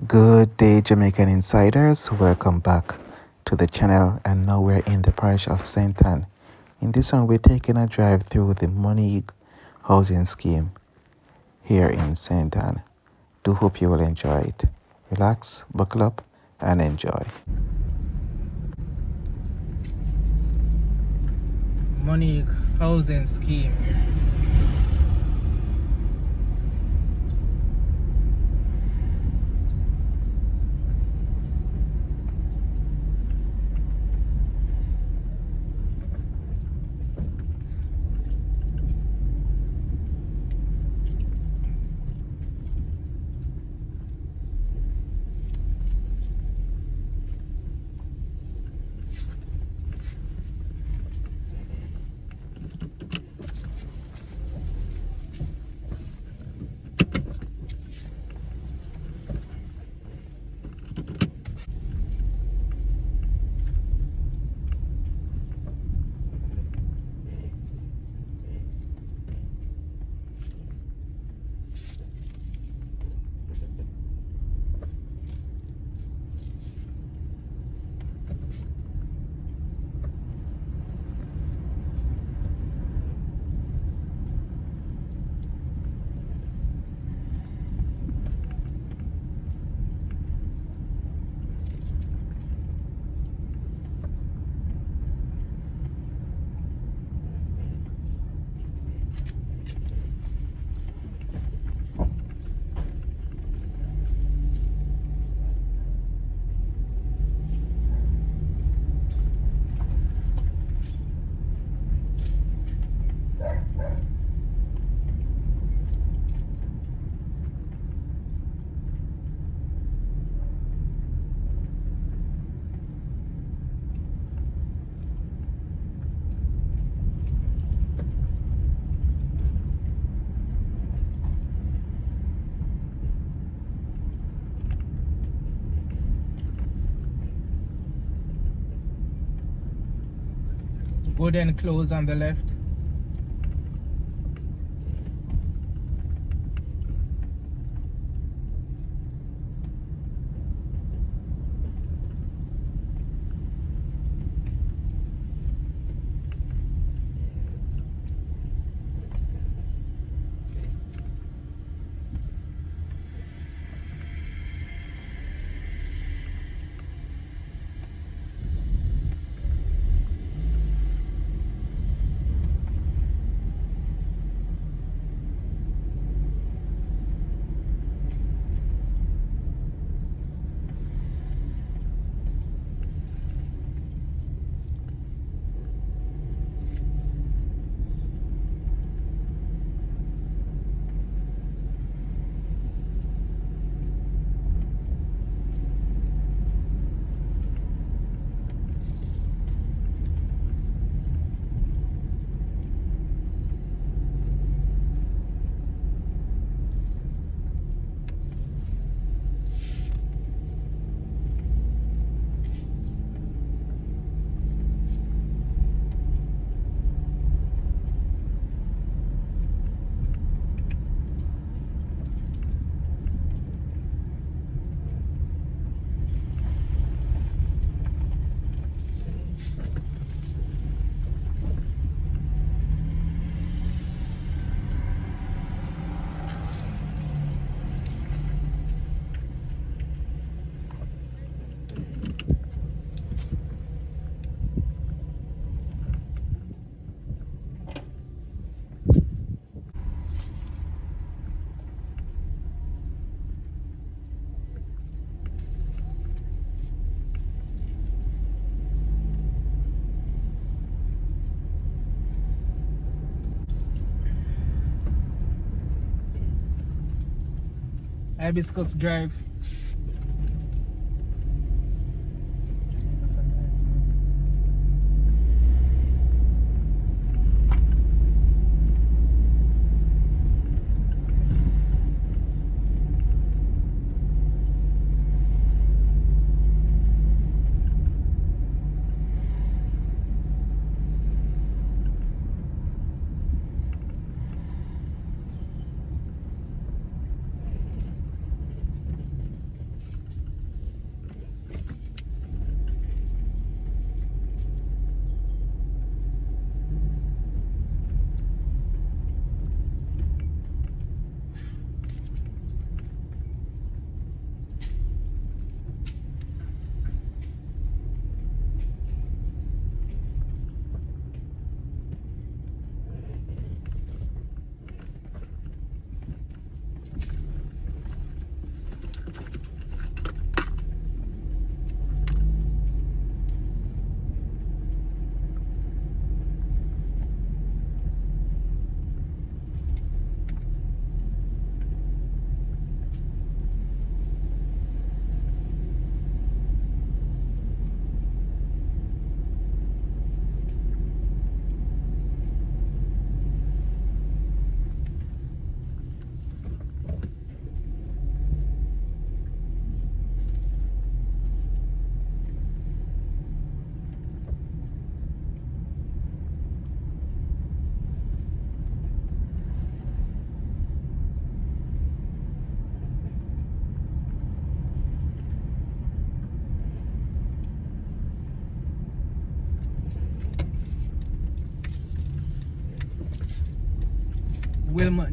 Good day, Jamaican Insiders. Welcome back to the channel. And now we're in the parish of St. Ann. In this one, we're taking a drive through the Money housing scheme here in St. Ann. Do hope you will enjoy it. Relax, buckle up, and enjoy. Money housing scheme. Wooden close on the left. Hibiscus Drive. That's a nice one.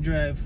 drive.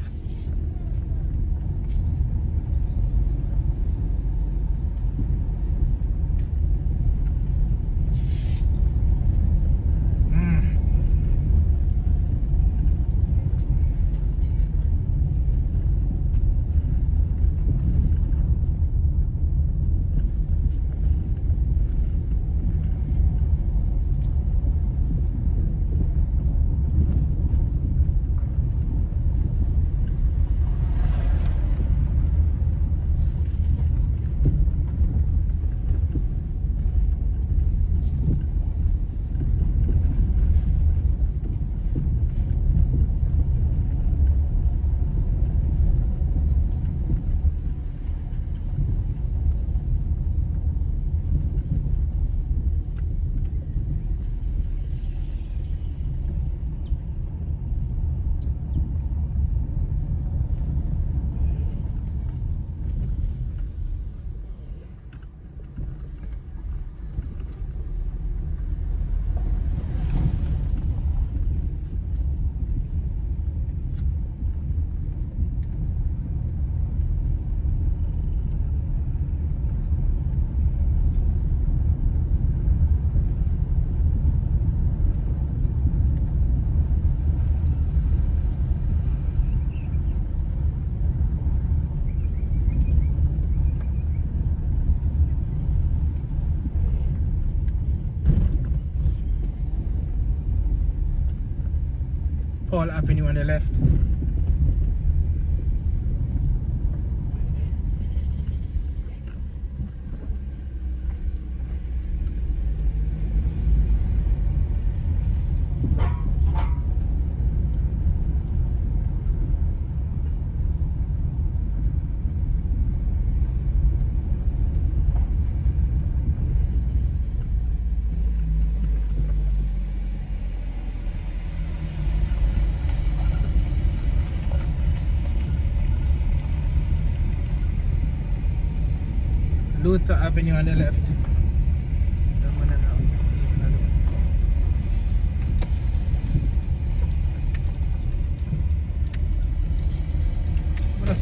Paul Avenue on the left. Luther Avenue on the left.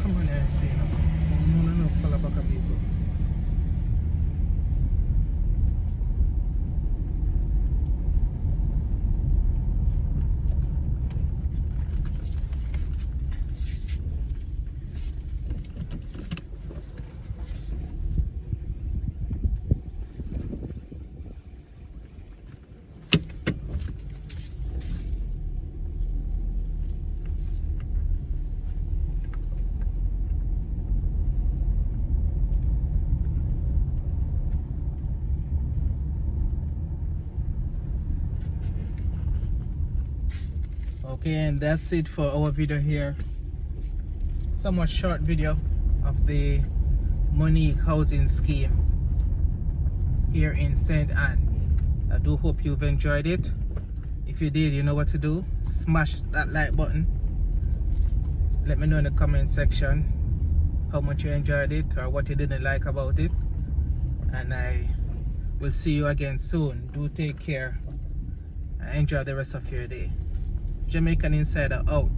Come on here, no, fala para cabeça. Okay, and that's it for our video here. Somewhat short video of the Monique housing scheme here in St. Ann. I do hope you've enjoyed it. If you did, you know what to do. Smash that like button. Let me know in the comment section how much you enjoyed it or what you didn't like about it. And I will see you again soon. Do take care and enjoy the rest of your day. Jamaican Insider out.